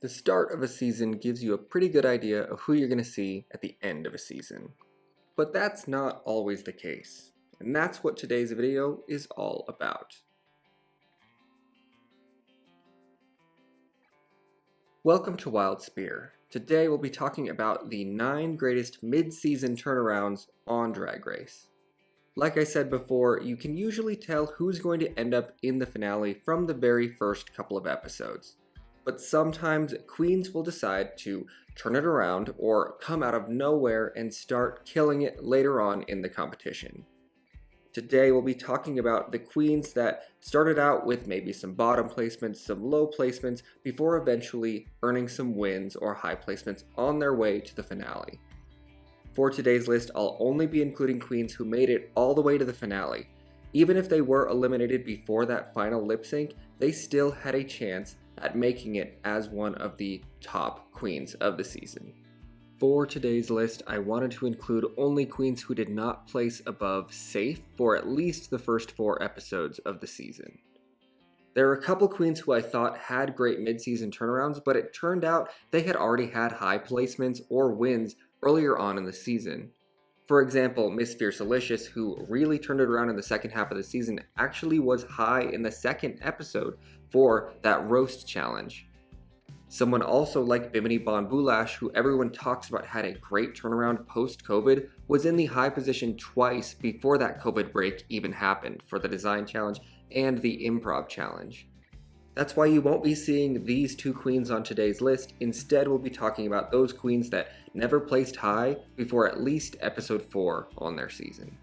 The start of a season gives you a pretty good idea of who you're going to see at the end of a season. But that's not always the case, and that's what today's video is all about. Welcome to Wild Spear. Today we'll be talking about the 9 greatest mid-season turnarounds on Drag Race. Like I said before, you can usually tell who's going to end up in the finale from the very first couple of episodes. But sometimes queens will decide to turn it around or come out of nowhere and start killing it later on in the competition. Today we'll be talking about the queens that started out with maybe some bottom placements, some low placements, before eventually earning some wins or high placements on their way to the finale. For today's list, I'll only be including queens who made it all the way to the finale. Even if they were eliminated before that final lip sync, they still had a chance at making it as one of the top queens of the season. For today's list, I wanted to include only queens who did not place above safe for at least the first 4 episodes of the season. There are a couple queens who I thought had great mid-season turnarounds, but it turned out they had already had high placements or wins earlier on in the season. For example, Miss Fiercalicious, who really turned it around in the second half of the season, actually was high in the second episode for that roast challenge. Someone also like Bimini Bon Boulash, who everyone talks about had a great turnaround post-COVID, was in the high position twice before that COVID break even happened for the design challenge and the improv challenge. That's why you won't be seeing these 2 queens on today's list. Instead, we'll be talking about those queens that never placed high before at least episode 4 on their season.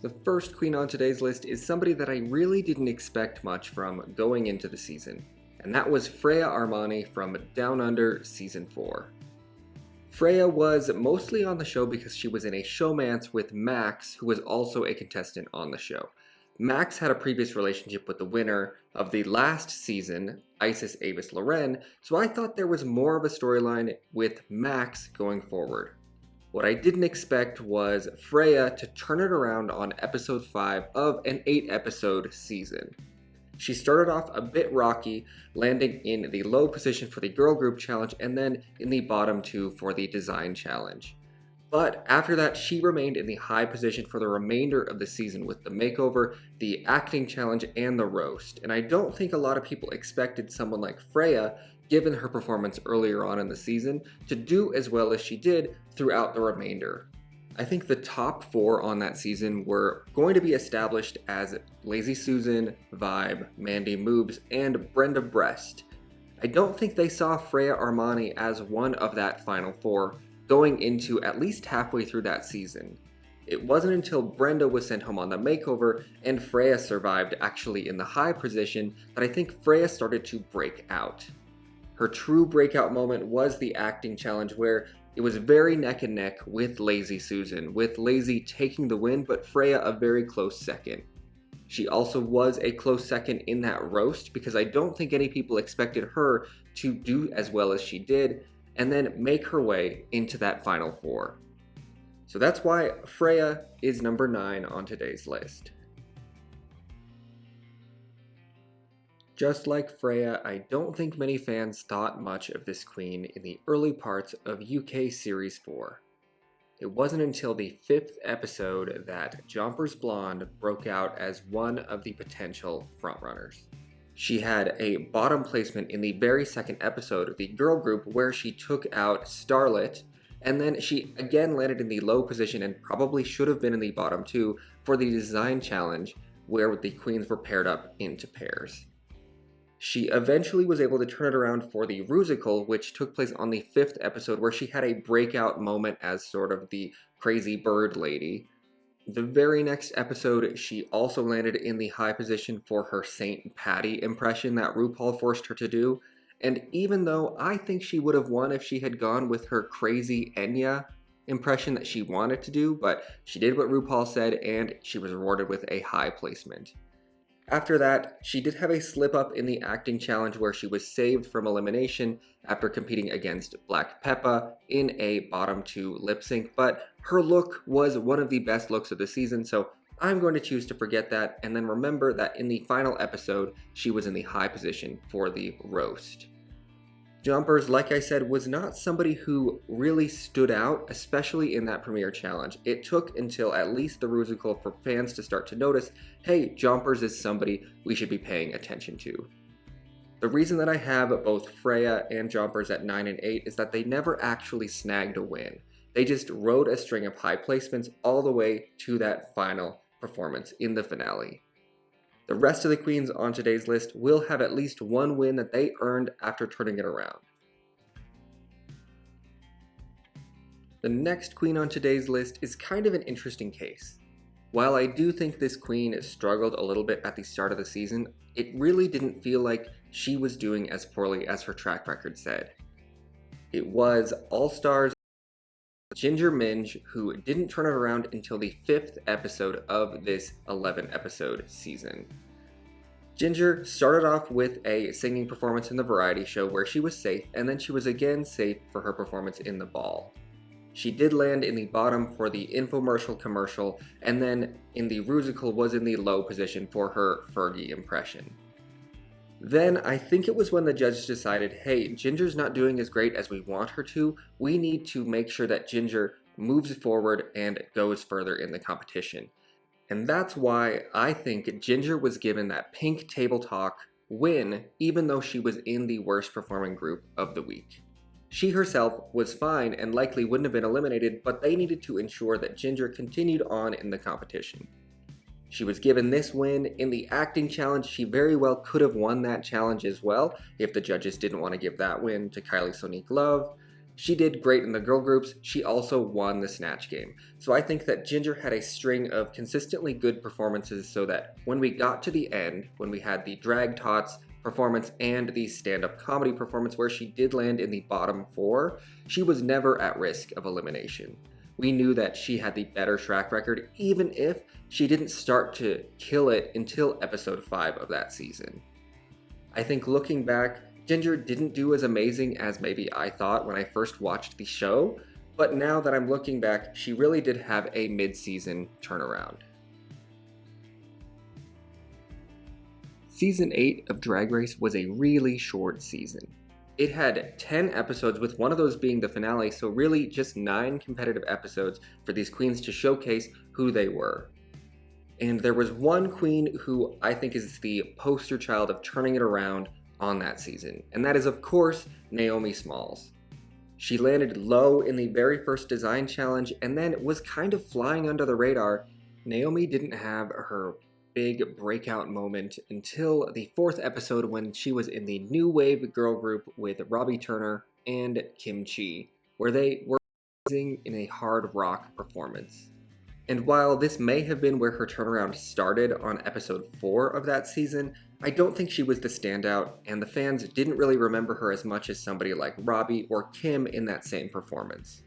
The first queen on today's list is somebody that I really didn't expect much from going into the season, and that was Freya Armani from Down Under Season 4. Freya was mostly on the show because she was in a showmance with Max, who was also a contestant on the show. Max had a previous relationship with the winner of the last season, Isis Avis Loren, so I thought there was more of a storyline with Max going forward. What I didn't expect was Freya to turn it around on episode 5 of an 8-episode season. She started off a bit rocky, landing in the low position for the girl group challenge and then in the bottom 2 for the design challenge. But after that, she remained in the high position for the remainder of the season with the makeover, the acting challenge, and the roast. And I don't think a lot of people expected someone like Freya, given her performance earlier on in the season, to do as well as she did throughout the remainder. I think the top 4 on that season were going to be established as Lazy Susan, Vibe, Mandy Moobs, and Brenda Brest. I don't think they saw Freya Armani as one of that final 4, going into at least halfway through that season. It wasn't until Brenda was sent home on the makeover and Freya survived actually in the high position that I think Freya started to break out. Her true breakout moment was the acting challenge, where it was very neck and neck with Lazy Susan, with Lazy taking the win but Freya a very close second. She also was a close second in that roast because I don't think any people expected her to do as well as she did and then make her way into that final 4. So that's why Freya is number 9 on today's list. Just like Freya, I don't think many fans thought much of this queen in the early parts of UK Series 4. It wasn't until the 5th episode that Jompers Blonde broke out as one of the potential frontrunners. She had a bottom placement in the very second episode of the girl group where she took out Starlet, and then she again landed in the low position and probably should have been in the bottom 2 for the design challenge where the queens were paired up into pairs. She eventually was able to turn it around for the Rusical, which took place on the 5th episode where she had a breakout moment as sort of the crazy bird lady. The very next episode, she also landed in the high position for her Saint Patty impression that RuPaul forced her to do, and even though I think she would have won if she had gone with her crazy Enya impression that she wanted to do, but she did what RuPaul said and she was rewarded with a high placement. After that, she did have a slip up in the acting challenge where she was saved from elimination after competing against Black Peppa in a bottom 2 lip sync, but her look was one of the best looks of the season, so I'm going to choose to forget that and then remember that in the final episode, she was in the high position for the roast. Jumpers, like I said, was not somebody who really stood out, especially in that premiere challenge. It took until at least the Rusical for fans to start to notice, hey, Jumpers is somebody we should be paying attention to. The reason that I have both Freya and Jumpers at 9 and 8 is that they never actually snagged a win. They just rode a string of high placements all the way to that final performance in the finale. The rest of the queens on today's list will have at least one win that they earned after turning it around. The next queen on today's list is kind of an interesting case. While I do think this queen struggled a little bit at the start of the season, it really didn't feel like she was doing as poorly as her track record said. It was All-Stars Ginger Minj who didn't turn it around until the 5th episode of this 11-episode season. Ginger started off with a singing performance in the variety show where she was safe, and then she was again safe for her performance in the ball. She did land in the bottom for the infomercial commercial, and then in the Rusical was in the low position for her Fergie impression. Then I think it was when the judge decided, hey, Ginger's not doing as great as we want her to. We need to make sure that Ginger moves forward and goes further in the competition. And that's why I think Ginger was given that Pink Table Talk win, even though she was in the worst performing group of the week. She herself was fine and likely wouldn't have been eliminated, but they needed to ensure that Ginger continued on in the competition. She was given this win in the acting challenge. She very well could have won that challenge as well if the judges didn't want to give that win to Kylie Sonique Love. She did great in the girl groups. She also won the Snatch Game. So I think that Ginger had a string of consistently good performances so that when we got to the end, when we had the Drag Tots performance and the stand-up comedy performance where she did land in the bottom 4, she was never at risk of elimination. We knew that she had the better track record, even if she didn't start to kill it until episode 5 of that season. I think looking back, Ginger didn't do as amazing as maybe I thought when I first watched the show, but now that I'm looking back, she really did have a mid-season turnaround. Season 8 of Drag Race was a really short season. It had 10 episodes, with one of those being the finale, so really just 9 competitive episodes for these queens to showcase who they were. And there was one queen who I think is the poster child of turning it around on that season, and that is of course Naomi Smalls. She landed low in the very first design challenge and then was kind of flying under the radar. Naomi didn't have her big breakout moment until the 4th episode when she was in the new wave girl group with Robbie Turner and Kim Chi, where they were amazing in a hard rock performance. And while this may have been where her turnaround started on episode 4 of that season, I don't think she was the standout, and the fans didn't really remember her as much as somebody like Robbie or Kim in that same performance.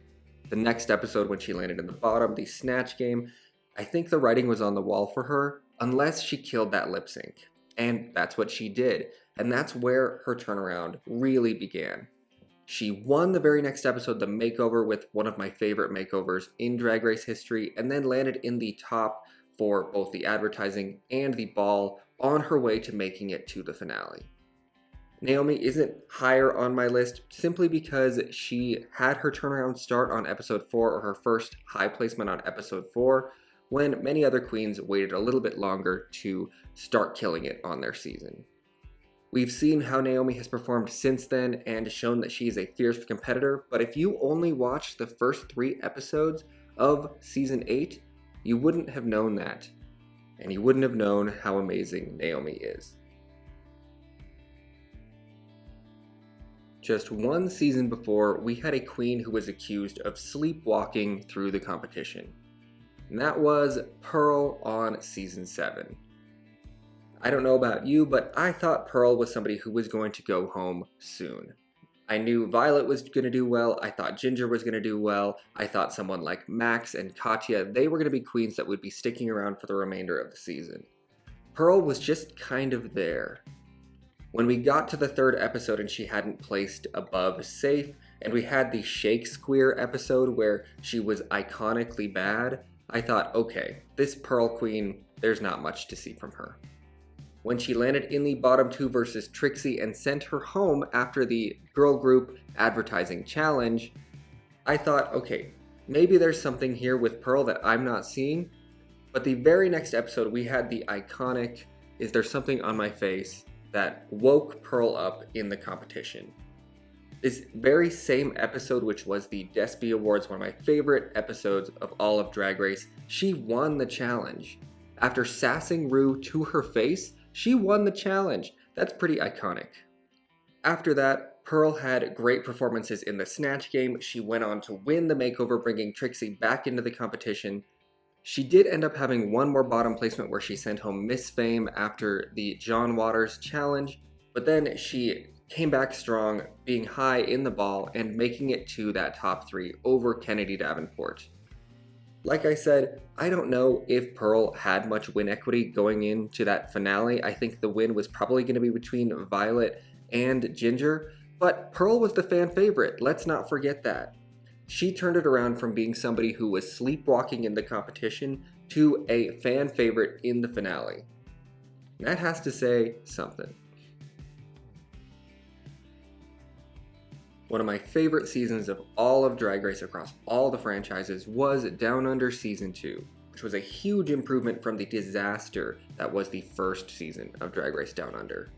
The next episode when she landed in the bottom, the Snatch Game, I think the writing was on the wall for her, unless she killed that lip sync. And that's what she did, and that's where her turnaround really began. She won the very next episode, the makeover, with one of my favorite makeovers in Drag Race history, and then landed in the top for both the advertising and the ball on her way to making it to the finale. Naomi isn't higher on my list simply because she had her turnaround start on episode 4, or her first high placement on episode 4, when many other queens waited a little bit longer to start killing it on their season. We've seen how Naomi has performed since then and shown that she is a fierce competitor, but if you only watched the first 3 episodes of season 8, you wouldn't have known that, and you wouldn't have known how amazing Naomi is. Just one season before, we had a queen who was accused of sleepwalking through the competition, and that was Pearl on season 7. I don't know about you, but I thought Pearl was somebody who was going to go home soon. I knew Violet was going to do well, I thought Ginger was going to do well, I thought someone like Max and Katya, they were going to be queens that would be sticking around for the remainder of the season. Pearl was just kind of there. When we got to the 3rd episode and she hadn't placed above safe, and we had the Shakespeare episode where she was iconically bad, I thought, okay, this Pearl Queen, there's not much to see from her. When she landed in the bottom two versus Trixie and sent her home after the girl group advertising challenge, I thought, okay, maybe there's something here with Pearl that I'm not seeing. But the very next episode, we had the iconic "Is there something on my face" that woke Pearl up in the competition. This very same episode, which was the Despy Awards, one of my favorite episodes of all of Drag Race, she won the challenge. After sassing Rue to her face, she won the challenge. That's pretty iconic. After that, Pearl had great performances in the Snatch Game. She went on to win the makeover, bringing Trixie back into the competition. She did end up having one more bottom placement where she sent home Miss Fame after the John Waters challenge, but then she came back strong, being high in the ball and making it to that top three over Kennedy Davenport. Like I said, I don't know if Pearl had much win equity going into that finale. I think the win was probably going to be between Violet and Ginger, but Pearl was the fan favorite, let's not forget that. She turned it around from being somebody who was sleepwalking in the competition to a fan favorite in the finale. That has to say something. One of my favorite seasons of all of Drag Race across all the franchises was Down Under Season 2, which was a huge improvement from the disaster that was the first season of Drag Race Down Under.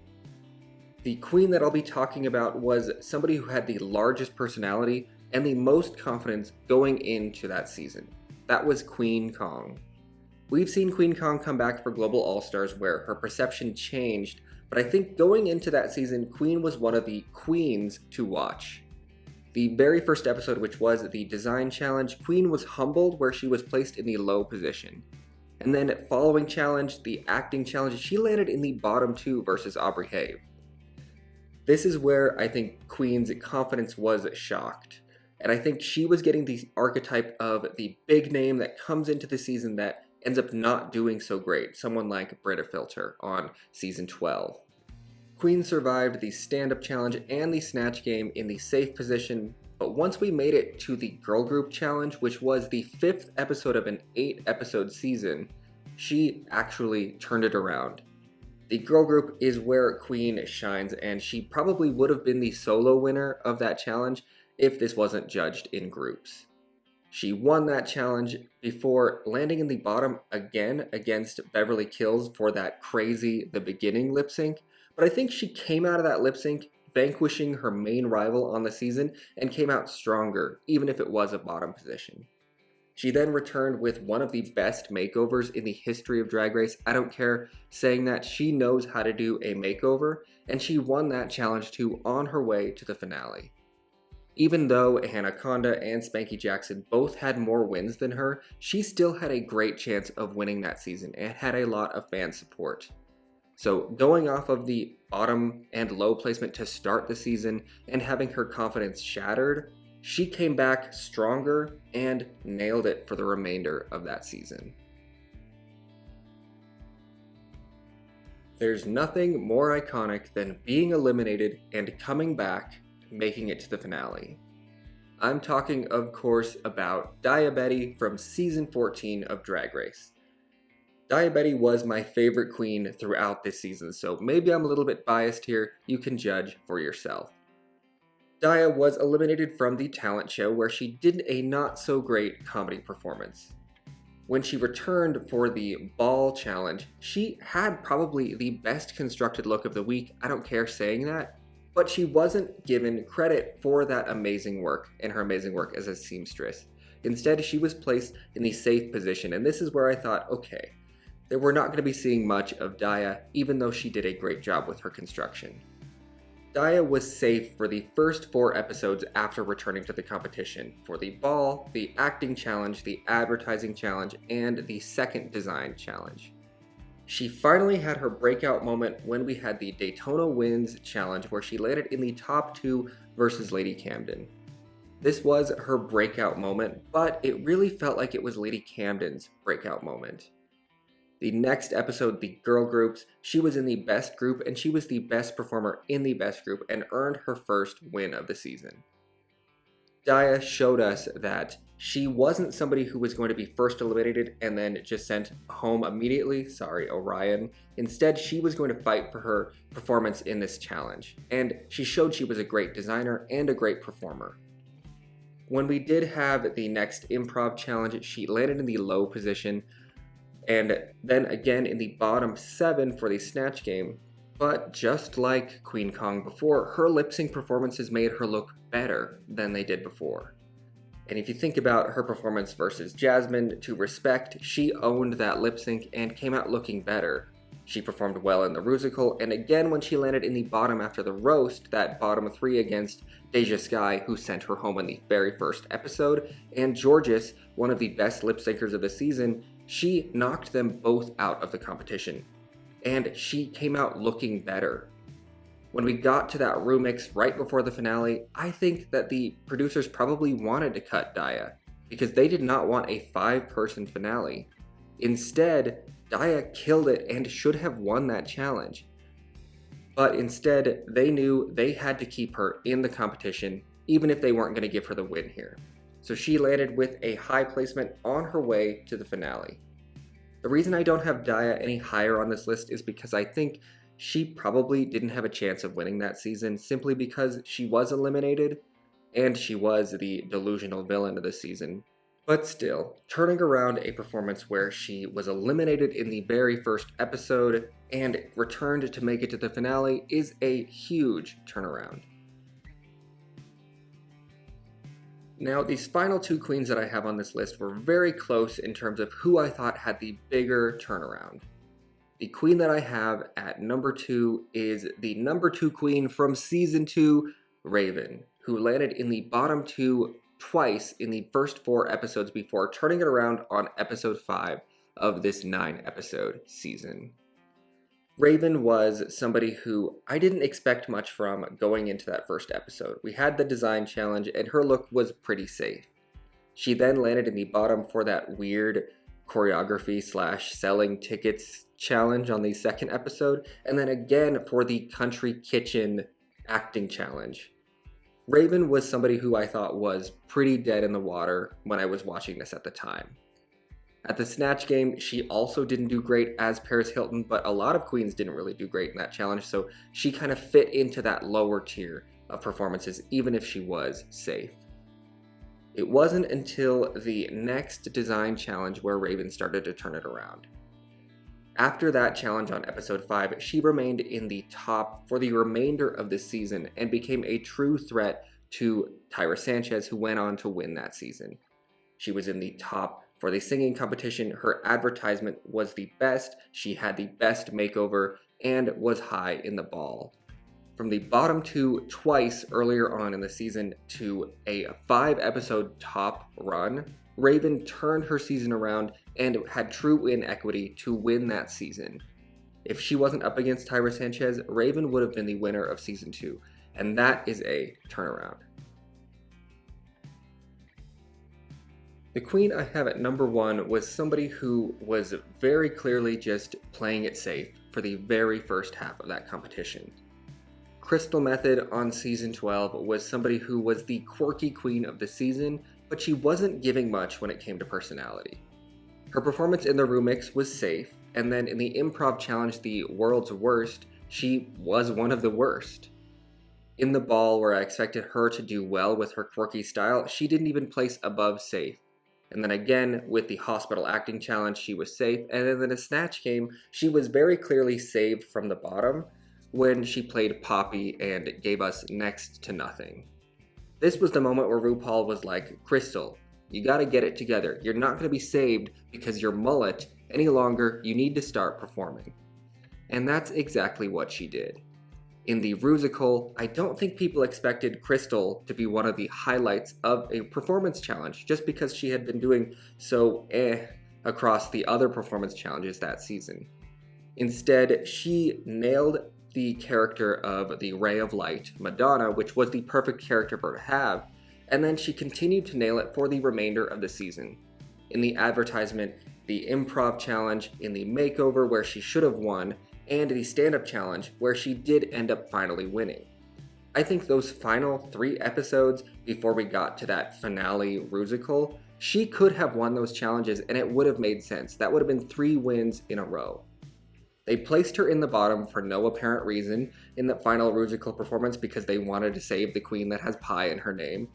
The queen that I'll be talking about was somebody who had the largest personality and the most confidence going into that season. That was Queen Kong. We've seen Queen Kong come back for Global All-Stars where her perception changed, but I think going into that season, Queen was one of the queens to watch. The very first episode, which was the Design Challenge, Queen was humbled where she was placed in the low position. And then following challenge, the Acting Challenge, she landed in the bottom two versus Aubrey Have. This is where I think Queen's confidence was shocked. And I think she was getting the archetype of the big name that comes into the season that ends up not doing so great, someone like Brita Filter on season 12. Queen survived the stand-up challenge and the Snatch Game in the safe position, but once we made it to the girl group challenge, which was the 5th episode of an 8-episode season, she actually turned it around. The girl group is where Queen shines, and she probably would have been the solo winner of that challenge if this wasn't judged in groups. She won that challenge before landing in the bottom again against Beverly Kills for that crazy The Beginning lip sync, but I think she came out of that lip sync vanquishing her main rival on the season and came out stronger, even if it was a bottom position. She then returned with one of the best makeovers in the history of Drag Race, I don't care, saying that she knows how to do a makeover, and she won that challenge too on her way to the finale. Even though Anaconda and Spanky Jackson both had more wins than her, she still had a great chance of winning that season and had a lot of fan support. So going off of the bottom and low placement to start the season and having her confidence shattered, she came back stronger and nailed it for the remainder of that season. There's nothing more iconic than being eliminated and coming back, making it to the finale. I'm talking, of course, about Daya Betty from season 14 of Drag Race. Daya Betty was my favorite queen throughout this season, so maybe I'm a little bit biased here, you can judge for yourself. Daya was eliminated from the talent show where she did a not so great comedy performance. When she returned for the ball challenge, she had probably the best constructed look of the week, I don't care saying that, but she wasn't given credit for that amazing work and her amazing work as a seamstress. Instead, she was placed in the safe position, and this is where I thought, okay, that we're not going to be seeing much of Daya, even though she did a great job with her construction. Daya was safe for the first 4 episodes after returning to the competition, for the ball, the acting challenge, the advertising challenge, and the second design challenge. She finally had her breakout moment when we had the Daytona Wins challenge where she landed in the top 2 versus Lady Camden. This was her breakout moment, but it really felt like it was Lady Camden's breakout moment. The next episode, the girl groups, she was in the best group and she was the best performer in the best group and earned her first win of the season. Daya showed us that she wasn't somebody who was going to be first eliminated and then just sent home immediately. Sorry, Orion. Instead, she was going to fight for her performance in this challenge, and she showed she was a great designer and a great performer. When we did have the next improv challenge, she landed in the low position, and then again in the bottom 7 for the Snatch Game. But just like Queen Kong before, her lip sync performances made her look better than they did before. And if you think about her performance versus Jasmine, to Respect, she owned that lip sync and came out looking better. She performed well in the Rusical, and again when she landed in the bottom after the roast, that bottom 3 against Deja Skye, who sent her home in the very first episode, and Jorgeous, one of the best lip syncers of the season, she knocked them both out of the competition. And she came out looking better. When we got to that Rumix right before the finale, I think that the producers probably wanted to cut Daya, because they did not want a 5-person finale. Instead, Daya killed it and should have won that challenge. But instead, they knew they had to keep her in the competition, even if they weren't going to give her the win here. So she landed with a high placement on her way to the finale. The reason I don't have Daya any higher on this list is because I think she probably didn't have a chance of winning that season simply because she was eliminated and she was the delusional villain of the season. But still, turning around a performance where she was eliminated in the very first episode and returned to make it to the finale is a huge turnaround. Now, these final 2 queens that I have on this list were very close in terms of who I thought had the bigger turnaround. The queen that I have at number 2 is the number 2 queen from season 2, Raven, who landed in the bottom 2 twice in the first 4 episodes before turning it around on episode 5 of this 9-episode season. Raven was somebody who I didn't expect much from going into that first episode. We had the design challenge and her look was pretty safe. She then landed in the bottom for that weird choreography / selling tickets challenge on the second episode, and then again for the country kitchen acting challenge. Raven was somebody who I thought was pretty dead in the water when I was watching this at the time. At the Snatch Game, she also didn't do great as Paris Hilton, but a lot of queens didn't really do great in that challenge, so she kind of fit into that lower tier of performances, even if she was safe. It wasn't until the next design challenge where Raven started to turn it around. After that challenge on episode 5, she remained in the top for the remainder of the season and became a true threat to Tyra Sanchez, who went on to win that season. She was in the top for the singing competition. Her advertisement was the best, she had the best makeover, and was high in the ball. From the bottom 2 twice earlier on in the season to a 5-episode top run, Raven turned her season around and had true win equity to win that season. If she wasn't up against Tyra Sanchez, Raven would have been the winner of season 2, and that is a turnaround. The queen I have at number 1 was somebody who was very clearly just playing it safe for the very first half of that competition. Crystal Method on season 12 was somebody who was the quirky queen of the season, but she wasn't giving much when it came to personality. Her performance in the Rumix was safe, and then in the improv challenge, The World's Worst, she was one of the worst. In the ball, where I expected her to do well with her quirky style, she didn't even place above safe. And then again, with the hospital acting challenge, she was safe, and then in the Snatch Game, she was very clearly saved from the bottom when she played Poppy and gave us next to nothing. This was the moment where RuPaul was like, Crystal, you gotta get it together. You're not gonna be saved because you're mullet any longer. You need to start performing. And that's exactly what she did. In the Rusical, I don't think people expected Crystal to be one of the highlights of a performance challenge just because she had been doing so across the other performance challenges that season. Instead, she nailed the character of the Ray of Light, Madonna, which was the perfect character for her to have, and then she continued to nail it for the remainder of the season. In the advertisement, the improv challenge, in the makeover where she should have won, and the stand-up challenge where she did end up finally winning. I think those final 3 episodes before we got to that finale Rusical, she could have won those challenges and it would have made sense. That would have been 3 wins in a row. They placed her in the bottom for no apparent reason in the final Rusical performance because they wanted to save the queen that has pie in her name.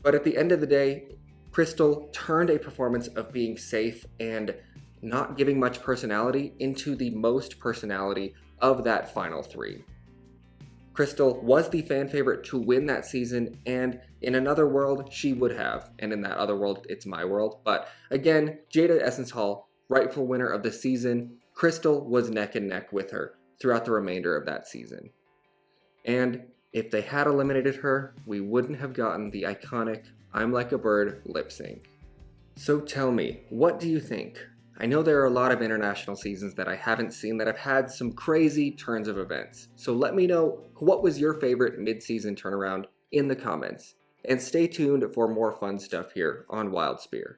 But at the end of the day, Crystal turned a performance of being safe and not giving much personality into the most personality of that final 3. Crystal was the fan favorite to win that season, and in another world, she would have. And in that other world, it's my world. But again, Jada Essence Hall, rightful winner of the season. Crystal was neck and neck with her throughout the remainder of that season. And if they had eliminated her, we wouldn't have gotten the iconic I'm Like a Bird lip sync. So tell me, what do you think? I know there are a lot of international seasons that I haven't seen that have had some crazy turns of events. So let me know what was your favorite mid-season turnaround in the comments. And stay tuned for more fun stuff here on Wildspear.